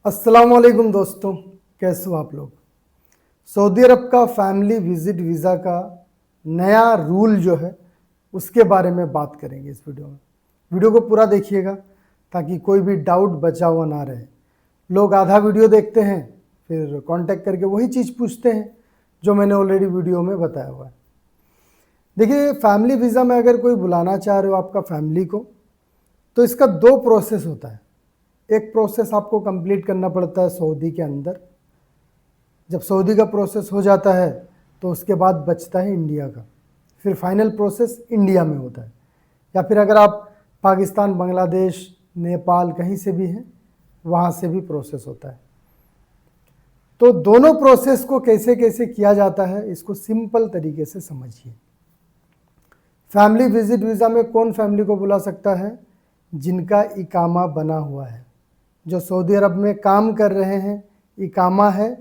अस्सलाम वालेकुम दोस्तों, कैसे हो आप लोग। सऊदी अरब का फैमिली विजिट वीज़ा का नया रूल जो है उसके बारे में बात करेंगे इस वीडियो में। वीडियो को पूरा देखिएगा ताकि कोई भी डाउट बचा हुआ ना रहे। लोग आधा वीडियो देखते हैं फिर कांटेक्ट करके वही चीज़ पूछते हैं जो मैंने ऑलरेडी वीडियो में बताया हुआ है। देखिए, फैमिली वीज़ा में अगर कोई बुलाना चाह रहे हो आपका फैमिली को, तो इसका दो प्रोसेस होता है। एक प्रोसेस आपको कंप्लीट करना पड़ता है सऊदी के अंदर। जब सऊदी का प्रोसेस हो जाता है तो उसके बाद बचता है इंडिया का, फिर फाइनल प्रोसेस इंडिया में होता है। या फिर अगर आप पाकिस्तान, बांग्लादेश, नेपाल कहीं से भी हैं, वहाँ से भी प्रोसेस होता है। तो दोनों प्रोसेस को कैसे कैसे किया जाता है इसको सिंपल तरीके से समझिए। फैमिली विजिट वीज़ा में कौन फैमिली को बुला सकता है? जिनका इकामा बना हुआ है, जो सऊदी अरब में काम कर रहे हैं, इकामा है,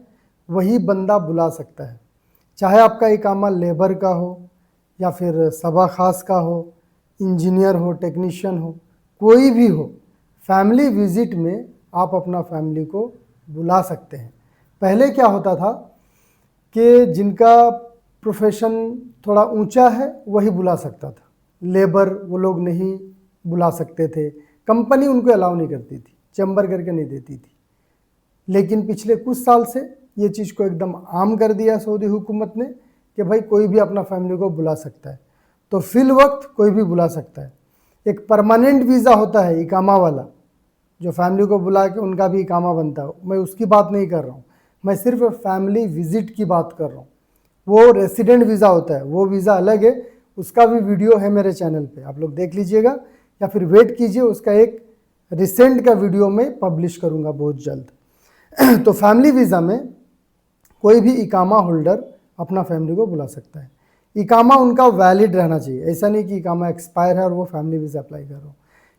वही बंदा बुला सकता है। चाहे आपका इकामा लेबर का हो या फिर सबा खास का हो, इंजीनियर हो, टेक्नीशियन हो, कोई भी हो, फैमिली विजिट में आप अपना फैमिली को बुला सकते हैं। पहले क्या होता था कि जिनका प्रोफेशन थोड़ा ऊंचा है वही बुला सकता था, लेबर वो लोग नहीं बुला सकते थे, कंपनी उनको अलाउ नहीं करती थी, चैम्बर करके नहीं देती थी। लेकिन पिछले कुछ साल से ये चीज़ को एकदम आम कर दिया सऊदी हुकूमत ने कि भाई कोई भी अपना फैमिली को बुला सकता है। तो फिल वक्त कोई भी बुला सकता है। एक परमानेंट वीज़ा होता है इकामा वाला, जो फैमिली को बुला के उनका भी इकामा बनता है, मैं उसकी बात नहीं कर रहा हूँ, मैं सिर्फ फैमिली विजिट की बात कर रहा हूँ। वो रेसिडेंट वीज़ा होता है, वो वीज़ा अलग है, उसका भी वीडियो है मेरे चैनल पे, आप लोग देख लीजिएगा या फिर वेट कीजिए, उसका एक रिसेंट का वीडियो में पब्लिश करूँगा बहुत जल्द। तो फैमिली वीज़ा में कोई भी इकामा होल्डर अपना फैमिली को बुला सकता है। इकामा उनका वैलिड रहना चाहिए, ऐसा नहीं कि इकामा एक्सपायर है और वो फैमिली वीज़ा अप्लाई कर रहा हो।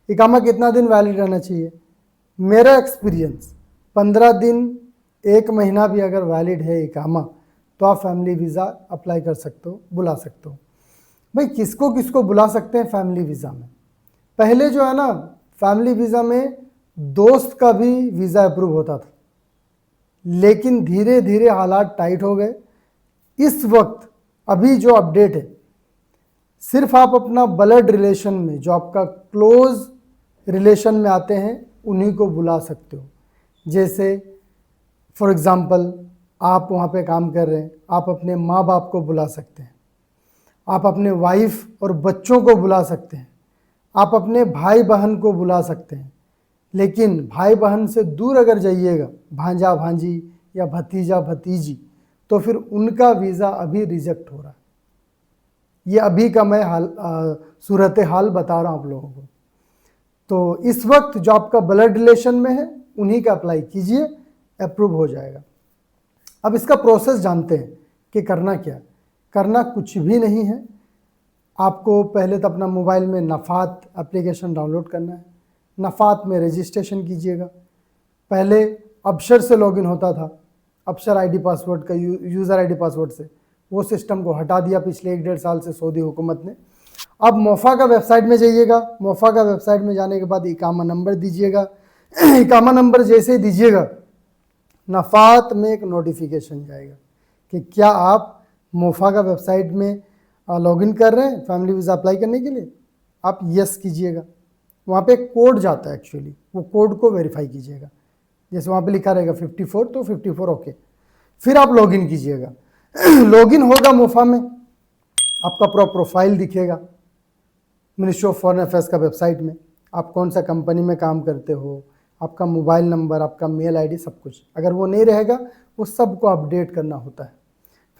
इकामा कितना दिन वैलिड रहना चाहिए? मेरा एक्सपीरियंस 15 दिन, 1 महीना भी अगर वैलिड है इकामा तो आप फैमिली वीज़ा अप्लाई कर सकते हो, बुला सकते हो। भाई किसको किसको बुला सकते हैं फैमिली वीज़ा में? पहले जो है ना, फैमिली वीज़ा में दोस्त का भी वीज़ा अप्रूव होता था, लेकिन धीरे धीरे हालात टाइट हो गए। इस वक्त अभी जो अपडेट है, सिर्फ आप अपना ब्लड रिलेशन में, जो आपका क्लोज रिलेशन में आते हैं, उन्हीं को बुला सकते हो। जैसे फॉर एग्ज़ाम्पल आप वहाँ पे काम कर रहे हैं, आप अपने माँ बाप को बुला सकते हैं, आप अपने वाइफ और बच्चों को बुला सकते हैं, आप अपने भाई बहन को बुला सकते हैं। लेकिन भाई बहन से दूर अगर जाइएगा, भांजा भांजी या भतीजा भतीजी, तो फिर उनका वीज़ा अभी रिजेक्ट हो रहा है। ये अभी का मैं सूरत हाल बता रहा हूँ आप लोगों को। तो इस वक्त जो आपका ब्लड रिलेशन में है उन्हीं का अप्लाई कीजिए, अप्रूव हो जाएगा। अब इसका प्रोसेस जानते हैं कि करना क्या। करना कुछ भी नहीं है, आपको पहले तो अपना मोबाइल में नफ़ात एप्लीकेशन डाउनलोड करना है। नफ़ात में रजिस्ट्रेशन कीजिएगा। पहले अबशर से लॉगिन होता था, अबशर आईडी पासवर्ड का, यूज़र आईडी पासवर्ड से, वो सिस्टम को हटा दिया पिछले 1-1.5 साल से सऊदी हुकूमत ने। अब मोफ़ा का वेबसाइट में जाइएगा, मोफ़ा का वेबसाइट में जाने के बाद इकामा नंबर दीजिएगा। इकामा नंबर जैसे ही दीजिएगा, नफ़ात में एक नोटिफिकेशन जाएगा कि क्या आप मोफ़ा का वेबसाइट में लॉगिन कर रहे हैं फैमिली वीज़ा अप्लाई करने के लिए। आप यस कीजिएगा। वहाँ पे एक कोड जाता है, एक्चुअली वो कोड को वेरीफाई कीजिएगा। जैसे वहाँ पे लिखा रहेगा 54, तो 54 ओके। फिर आप लॉगिन कीजिएगा। लॉगिन होगा मोफ़ा में, आपका पूरा प्रोफाइल दिखेगा मिनिस्ट्री ऑफ फॉरेन अफेयर्स का वेबसाइट में। आप कौन सा कंपनी में काम करते हो, आपका मोबाइल नंबर, आपका मेल आईडी, सब कुछ। अगर वो नहीं रहेगा, वो सब को अपडेट करना होता है।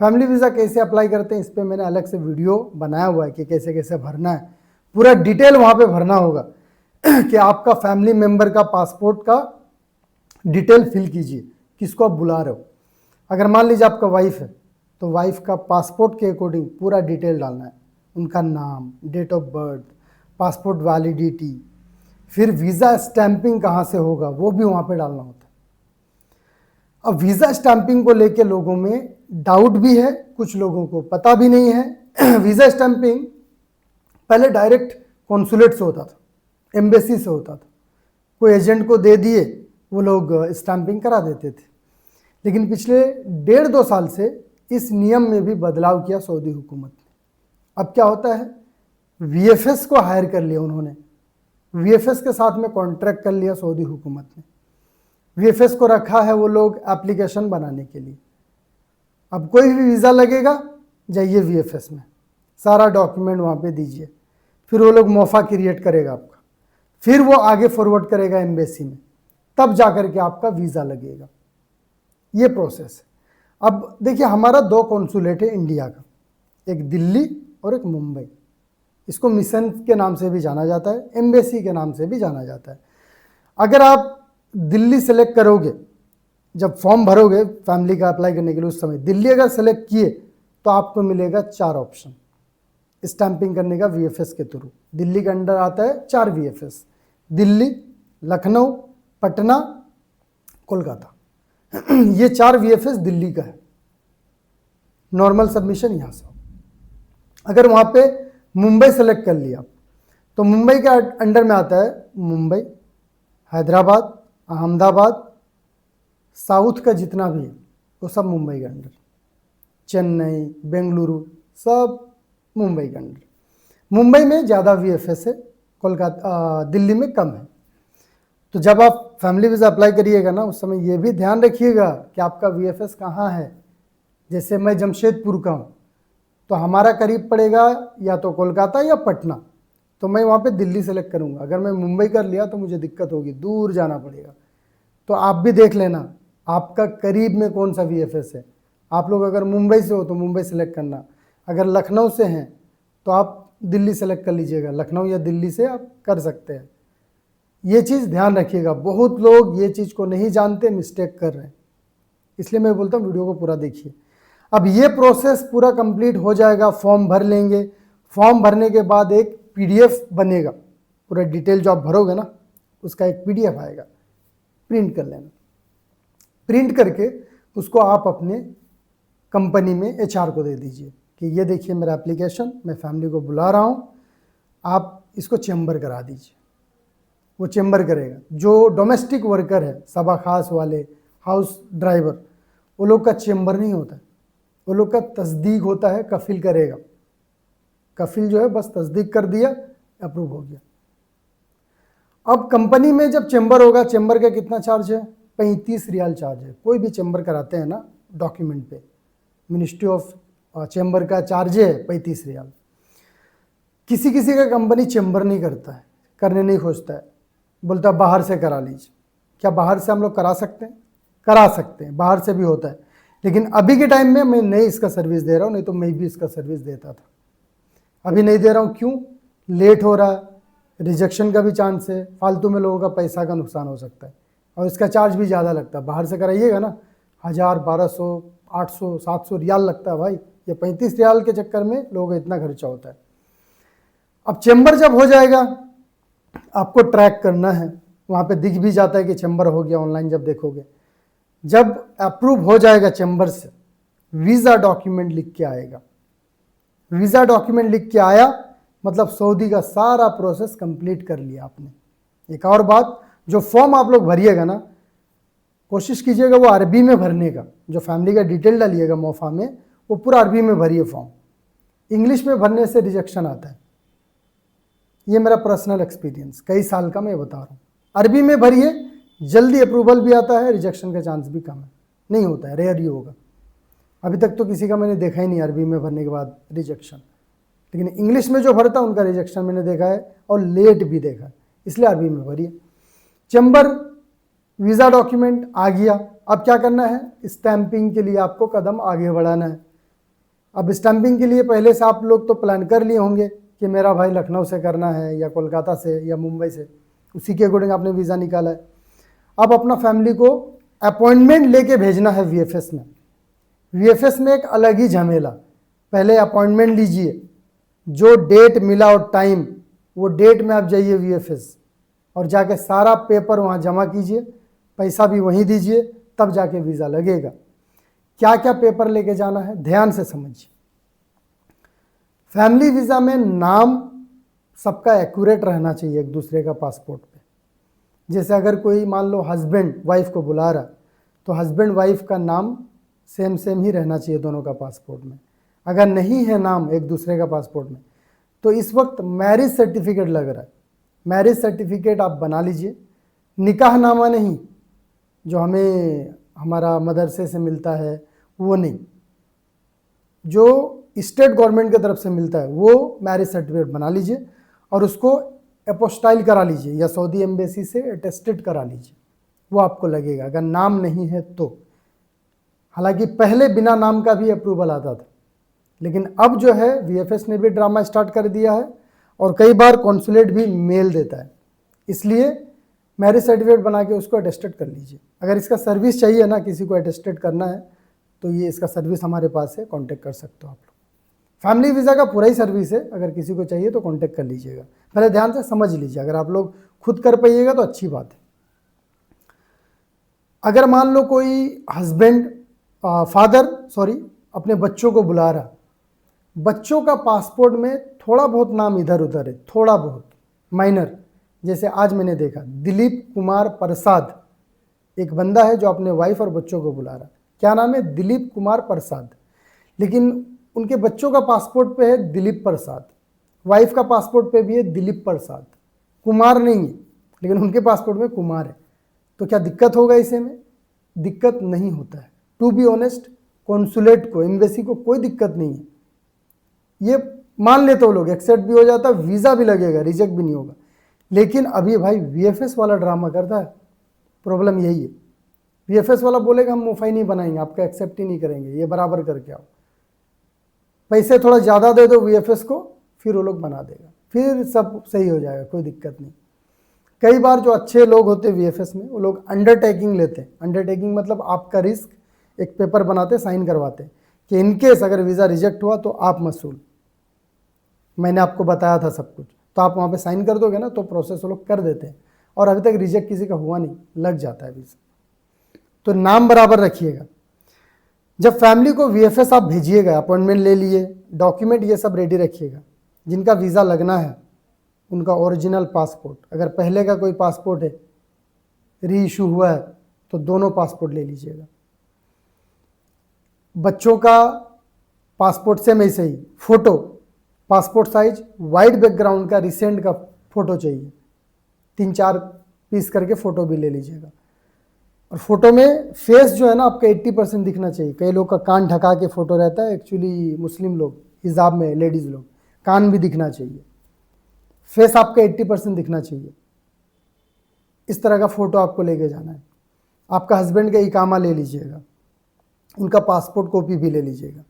फैमिली वीज़ा कैसे अप्लाई करते हैं, इस पर मैंने अलग से वीडियो बनाया हुआ है कि कैसे कैसे भरना है। पूरा डिटेल वहाँ पे भरना होगा कि आपका फैमिली मेम्बर का पासपोर्ट का डिटेल फिल कीजिए, किसको आप बुला रहे हो। अगर मान लीजिए आपका वाइफ है, तो वाइफ का पासपोर्ट के अकॉर्डिंग पूरा डिटेल डालना है, उनका नाम, date of birth, passport validity, फिर वीज़ा स्टैंपिंग कहाँ से होगा वो भी वहाँ पे डालना होता है। अब वीज़ा स्टैंपिंग को लेके लोगों में डाउट भी है, कुछ लोगों को पता भी नहीं है। वीज़ा स्टैंपिंग पहले डायरेक्ट कॉन्सुलेट से होता था, एम्बेसी से होता था। कोई एजेंट को दे दिए, वो लोग स्टैंपिंग करा देते थे। लेकिन पिछले 1.5-2 साल से इस नियम में भी बदलाव किया सऊदी हुकूमत ने। अब क्या होता है, वीएफएस को हायर कर लिया उन्होंने, वीएफएस के साथ में कॉन्ट्रैक्ट कर लिया सऊदी हुकूमत ने। वीएफएस को रखा है वो लोग एप्लीकेशन बनाने के लिए। अब कोई भी वीज़ा लगेगा, जाइए वीएफएस में, सारा डॉक्यूमेंट वहाँ पे दीजिए, फिर वो लोग मोफा क्रिएट करेगा आपका, फिर वो आगे फॉरवर्ड करेगा एम्बेसी में, तब जाकर के आपका वीज़ा लगेगा। ये प्रोसेस है। अब देखिए, हमारा 2 कॉन्सुलेट है इंडिया का, एक दिल्ली और एक मुंबई। इसको मिशन के नाम से भी जाना जाता है, एम्बेसी के नाम से भी जाना जाता है। अगर आप दिल्ली सेलेक्ट करोगे, जब फॉर्म भरोगे फैमिली का अप्लाई करने के लिए, उस समय दिल्ली अगर सेलेक्ट किए तो आपको मिलेगा 4 ऑप्शन स्टैंपिंग करने का वीएफएस के थ्रू। दिल्ली के अंडर आता है 4 वीएफएस, दिल्ली, लखनऊ, पटना, कोलकाता। ये 4 वीएफएस दिल्ली का है। नॉर्मल सबमिशन यहाँ से। अगर वहाँ पे मुंबई सेलेक्ट कर लिया तो मुंबई के अंडर में आता है मुंबई, हैदराबाद, अहमदाबाद, साउथ का जितना भी है वो सब मुंबई के अंडर, चेन्नई, बेंगलुरु, सब मुंबई के अंडर। मुंबई में ज़्यादा वीएफएस है, कोलकाता, दिल्ली में कम है। तो जब आप फैमिली वीज़ा अप्लाई करिएगा ना, उस समय ये भी ध्यान रखिएगा कि आपका वीएफएस कहाँ है। जैसे मैं जमशेदपुर का हूँ, तो हमारा करीब पड़ेगा या तो कोलकाता या पटना, तो मैं वहाँ पे दिल्ली सेलेक्ट करूँगा। अगर मैं मुंबई कर लिया तो मुझे दिक्कत होगी, दूर जाना पड़ेगा। तो आप भी देख लेना आपका करीब में कौन सा वीएफएस है। आप लोग अगर मुंबई से हो तो मुंबई सेलेक्ट करना, अगर लखनऊ से हैं तो आप दिल्ली सेलेक्ट कर लीजिएगा, लखनऊ या दिल्ली से आप कर सकते हैं। ये चीज़ ध्यान रखिएगा, बहुत लोग ये चीज़ को नहीं जानते, मिस्टेक कर रहे हैं, इसलिए मैं बोलता हूँ वीडियो को पूरा देखिए। अब ये प्रोसेस पूरा कंप्लीट हो जाएगा, फॉर्म भर लेंगे, फॉर्म भरने के बाद एक पीडीएफ बनेगा, पूरा डिटेल जो आप भरोगे ना उसका एक पीडीएफ आएगा, प्रिंट कर लेना। प्रिंट करके उसको आप अपने कंपनी में एचआर को दे दीजिए कि ये देखिए मेरा एप्लीकेशन, मैं फैमिली को बुला रहा हूँ, आप इसको चेंबर करा दीजिए। वो चेंबर करेगा। जो डोमेस्टिक वर्कर है, सभा खास वाले, हाउस ड्राइवर, वो लोग का चेंबर नहीं होता है, वो लोग का तस्दीक होता है, कफिल करेगा। कफिल जो है बस तस्दीक कर दिया, अप्रूव हो गया। अब कंपनी में जब चेंबर होगा, चेंबर का कितना चार्ज है? 35 रियाल चार्ज है। कोई भी चेंबर कराते हैं ना डॉक्यूमेंट पे, मिनिस्ट्री ऑफ चेंबर का चार्ज है 35 रियाल। किसी किसी का कंपनी चेंबर नहीं करता है, करने नहीं खोजता है, बोलता है बाहर से करा लीजिए। क्या बाहर से हम लोग करा सकते हैं? करा सकते हैं, बाहर से भी होता है। लेकिन अभी के टाइम में मैं नहीं इसका सर्विस दे रहा हूँ, नहीं तो मैं भी इसका सर्विस देता था। अभी नहीं दे रहा हूँ, क्यों? लेट हो रहा है, रिजेक्शन का भी चांस है, फालतू में लोगों का पैसा का नुकसान हो सकता है, और इसका चार्ज भी ज़्यादा लगता है। बाहर से कराइएगा ना 1000, 1200, 800, 700 रियाल लगता है भाई। ये 35 रियाल के चक्कर में लोगों का इतना खर्चा होता है। अब चेंबर जब हो जाएगा, आपको ट्रैक करना है, वहाँ पे दिख भी जाता है कि चेंबर हो गया, ऑनलाइन जब देखोगे। जब अप्रूव हो जाएगा चेंबर से, वीज़ा डॉक्यूमेंट लिख के आएगा। वीज़ा डॉक्यूमेंट लिख के आया मतलब सऊदी का सारा प्रोसेस कंप्लीट कर लिया आपने। एक और बात, जो फॉर्म आप लोग भरिएगा ना, कोशिश कीजिएगा वो अरबी में भरने का। जो फैमिली का डिटेल डालिएगा मोफा में, वो पूरा अरबी में भरिए फॉर्म। इंग्लिश में भरने से रिजेक्शन आता है। ये मेरा पर्सनल एक्सपीरियंस, कई साल का मैं बता रहा हूँ। अरबी में भरिए, जल्दी अप्रूवल भी आता है, रिजेक्शन का चांस भी कम है, नहीं होता है, रेयर ही होगा। अभी तक तो किसी का मैंने देखा ही नहीं अरबी में भरने के बाद रिजेक्शन। लेकिन इंग्लिश में जो भरता उनका रिजेक्शन मैंने देखा है, और लेट भी देखा है, इसलिए अरबी में भरिए। चेंबर वीज़ा डॉक्यूमेंट आ गया। अब क्या करना है? स्टैंपिंग के लिए आपको कदम आगे बढ़ाना है। अब स्टैंपिंग के लिए पहले से आप लोग तो प्लान कर लिए होंगे कि मेरा भाई लखनऊ से करना है या कोलकाता से या मुंबई से, उसी के अकॉर्डिंग आपने वीज़ा निकाला है। अब अपना फैमिली को अपॉइंटमेंट लेके भेजना है वीएफएस में। वीएफएस में एक अलग ही झमेला, पहले अपॉइंटमेंट लीजिए, जो डेट मिला और टाइम, वो डेट में आप जाइए वीएफएस और जाके सारा पेपर वहाँ जमा कीजिए, पैसा भी वहीं दीजिए, तब जाके वीज़ा लगेगा। क्या क्या पेपर लेके जाना है ध्यान से समझिए। फैमिली वीज़ा में नाम सबका एक्यूरेट रहना चाहिए एक दूसरे का पासपोर्ट पे। जैसे अगर कोई मान लो हस्बैंड वाइफ को बुला रहा, तो हस्बैंड वाइफ का नाम सेम सेम ही रहना चाहिए दोनों का पासपोर्ट में। अगर नहीं है नाम एक दूसरे का पासपोर्ट में, तो इस वक्त मैरिज सर्टिफिकेट लग रहा है। मैरिज सर्टिफिकेट आप बना लीजिए, निकाहनामा नहीं, जो हमें हमारा मदरसे से मिलता है वो नहीं, जो स्टेट गवर्नमेंट की तरफ से मिलता है वो मैरिज सर्टिफिकेट बना लीजिए और उसको एपोस्टाइल करा लीजिए या सऊदी एम्बेसी से अटेस्टेड करा लीजिए, वो आपको लगेगा अगर नाम नहीं है तो। हालांकि पहले बिना नाम का भी अप्रूवल आता था, लेकिन अब जो है वीएफएस ने भी ड्रामा स्टार्ट कर दिया है और कई बार कॉन्सुलेट भी मेल देता है, इसलिए मैरिज सर्टिफिकेट बना के उसको अटेस्टेड कर लीजिए। अगर इसका सर्विस चाहिए ना, किसी को अटेस्टेड करना है, तो ये इसका सर्विस हमारे पास है, कांटेक्ट कर सकते हो आप लोग। फैमिली वीज़ा का पूरा ही सर्विस है, अगर किसी को चाहिए तो कांटेक्ट कर लीजिएगा। पहले ध्यान से समझ लीजिए, अगर आप लोग खुद कर पाइएगा तो अच्छी बात है। अगर मान लो कोई हस्बैंड अपने बच्चों को बुला रहा, बच्चों का पासपोर्ट में थोड़ा बहुत नाम इधर उधर है, थोड़ा बहुत माइनर। जैसे आज मैंने देखा दिलीप कुमार प्रसाद, एक बंदा है जो अपने वाइफ और बच्चों को बुला रहा, क्या नाम है, दिलीप कुमार प्रसाद, लेकिन उनके बच्चों का पासपोर्ट पे है दिलीप प्रसाद, वाइफ का पासपोर्ट पे भी है दिलीप प्रसाद, कुमार नहीं है, लेकिन उनके पासपोर्ट में कुमार है। तो क्या दिक्कत होगा इसे में? दिक्कत नहीं होता है। टू बी ऑनेस्ट, कॉन्सुलेट को, एम्बेसी को कोई दिक्कत नहीं है, ये मान लेते हो लोग, एक्सेप्ट भी हो जाता, वीज़ा भी लगेगा, रिजेक्ट भी नहीं होगा। लेकिन अभी भाई वीएफएस वाला ड्रामा करता है, प्रॉब्लम यही है। वीएफएस वाला बोलेगा हम मुफाई नहीं बनाएंगे, आपका एक्सेप्ट ही नहीं करेंगे, ये बराबर करके आओ, पैसे थोड़ा ज़्यादा दे दो वीएफएस को, फिर वो लोग बना देगा, फिर सब सही हो जाएगा, कोई दिक्कत नहीं। कई बार जो अच्छे लोग होते हैं वीएफएस में, वो लोग अंडरटेकिंग लेते हैं। अंडरटेकिंग मतलब आपका रिस्क, एक पेपर बनाते, साइन करवाते कि इनकेस अगर वीज़ा रिजेक्ट हुआ तो आप मसूल। मैंने आपको बताया था सब कुछ, तो आप वहाँ पे साइन कर दोगे ना, तो प्रोसेस वो लोग कर देते हैं, और अभी तक रिजेक्ट किसी का हुआ नहीं, लग जाता है वीज़ा। तो नाम बराबर रखिएगा। जब फैमिली को वीएफएस आप भेजिएगा, अपॉइंटमेंट ले लिए, डॉक्यूमेंट ये सब रेडी रखिएगा। जिनका वीज़ा लगना है उनका ओरिजिनल पासपोर्ट, अगर पहले का कोई पासपोर्ट है री इशू हुआ है तो दोनों पासपोर्ट ले लीजिएगा। बच्चों का पासपोर्ट सेम ऐसे ही, photo passport size white background का रिसेंट का फोटो चाहिए, 3-4 पीस करके फ़ोटो भी ले लीजिएगा। और फोटो में फेस जो है ना आपका 80% दिखना चाहिए। कई लोग का कान ढका के फ़ोटो रहता है, एक्चुअली मुस्लिम लोग हिजाब में, लेडीज़ लोग, कान भी दिखना चाहिए, फेस आपका 80% दिखना चाहिए। इस तरह का फ़ोटो आपको लेके जाना है। आपका हस्बैंड का इकामा ले लीजिएगा, उनका पासपोर्ट कॉपी भी ले लीजिएगा,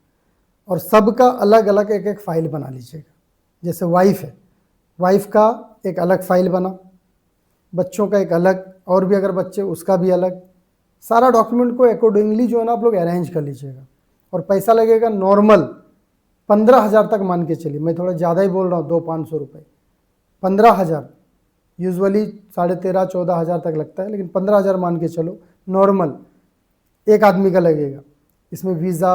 और सबका अलग अलग एक एक फ़ाइल बना लीजिएगा। जैसे वाइफ है, वाइफ का एक अलग फ़ाइल बना, बच्चों का एक अलग, और भी अगर बच्चे उसका भी अलग, सारा डॉक्यूमेंट को अकॉर्डिंगली जो है ना आप लोग अरेंज कर लीजिएगा। और पैसा लगेगा नॉर्मल 15,000 तक मान के चलिए, मैं थोड़ा ज़्यादा ही बोल रहा हूँ, 200-500 रुपये, 15,000 यूजुअली 13,000-14,000 तक लगता है, लेकिन 15,000 मान के चलो नॉर्मल एक आदमी का लगेगा। इसमें वीज़ा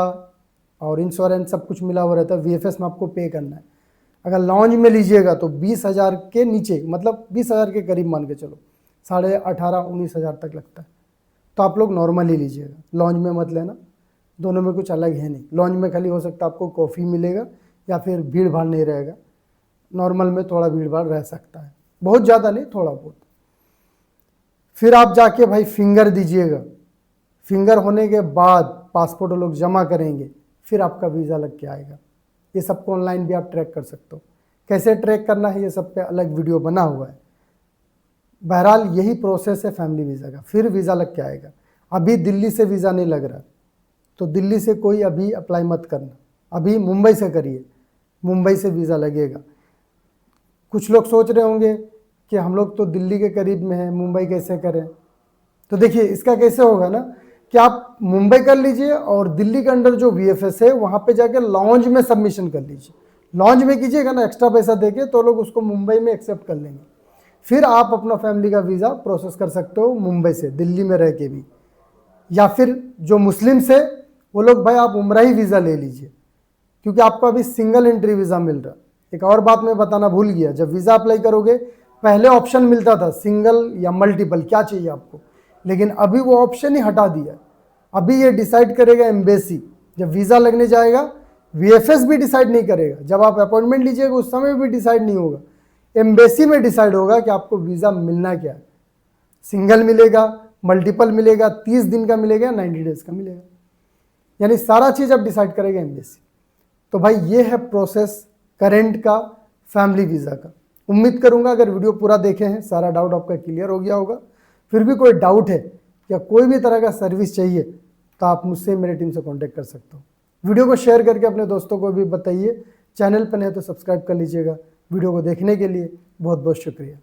और इंश्योरेंस सब कुछ मिला हुआ रहता है, वीएफएस में आपको पे करना है। अगर लॉन्ज में लीजिएगा तो 20,000 के नीचे, मतलब 20,000 के करीब मान के चलो, 18,500-19,000 तक लगता है। तो आप लोग नॉर्मल ही लीजिएगा, लॉन्ज में मत लेना, दोनों में कुछ अलग है नहीं। लॉन्ज में खाली हो सकता है आपको कॉफ़ी मिलेगा या फिर भीड़ भाड़ नहीं रहेगा, नॉर्मल में थोड़ा भीड़ भाड़ रह सकता है, बहुत ज़्यादा नहीं, थोड़ा बहुत। फिर आप जाके भाई फिंगर दीजिएगा, फिंगर होने के बाद पासपोर्ट लोग जमा करेंगे, फिर आपका वीज़ा लग के आएगा। ये सबको ऑनलाइन भी आप ट्रैक कर सकते हो। कैसे ट्रैक करना है ये सब पे अलग वीडियो बना हुआ है। बहरहाल यही प्रोसेस है फैमिली वीज़ा का, फिर वीज़ा लग के आएगा। अभी दिल्ली से वीज़ा नहीं लग रहा तो दिल्ली से कोई अभी अप्लाई मत करना, अभी मुंबई से करिए, मुंबई से वीज़ा लगेगा। कुछ लोग सोच रहे होंगे कि हम लोग तो दिल्ली के करीब में हैं, मुंबई कैसे करें। तो देखिए इसका कैसे होगा ना कि आप मुंबई कर लीजिए और दिल्ली के अंडर जो वीएफएस है वहाँ पे जाके लॉन्ज में सबमिशन कर लीजिए। लॉन्ज में कीजिएगा ना एक्स्ट्रा पैसा देके, तो लोग उसको मुंबई में एक्सेप्ट कर लेंगे। फिर आप अपना फैमिली का वीज़ा प्रोसेस कर सकते हो मुंबई से, दिल्ली में रह के भी। या फिर जो मुस्लिम्स है वो लोग भाई आप उम्रा ही वीज़ा ले लीजिए, क्योंकि आपको अभी सिंगल एंट्री वीज़ा मिल रहा है। एक और बात मैं बताना भूल गया, जब वीज़ा अप्लाई करोगे पहले ऑप्शन मिलता था सिंगल या मल्टीपल, क्या चाहिए आपको, लेकिन अभी वो ऑप्शन ही हटा दिया। अभी ये डिसाइड करेगा एम्बेसी, जब वीज़ा लगने जाएगा वीएफएस भी डिसाइड नहीं करेगा, जब आप अपॉइंटमेंट लीजिएगा उस समय भी डिसाइड नहीं होगा, एम्बेसी में डिसाइड होगा कि आपको वीज़ा मिलना क्या है। सिंगल मिलेगा, मल्टीपल मिलेगा, 30 दिन का मिलेगा, 90 डेज का मिलेगा, यानी सारा चीज़ अब डिसाइड करेगा एम्बेसी। तो भाई ये है प्रोसेस करेंट का फैमिली वीज़ा का। उम्मीद करूंगा अगर वीडियो पूरा देखे हैं सारा डाउट आपका क्लियर हो गया होगा। फिर भी कोई डाउट है या कोई भी तरह का सर्विस चाहिए तो आप मुझसे मेरी टीम से कांटेक्ट कर सकते हो। वीडियो को शेयर करके अपने दोस्तों को भी बताइए। चैनल पर नहीं तो सब्सक्राइब कर लीजिएगा। वीडियो को देखने के लिए बहुत बहुत शुक्रिया।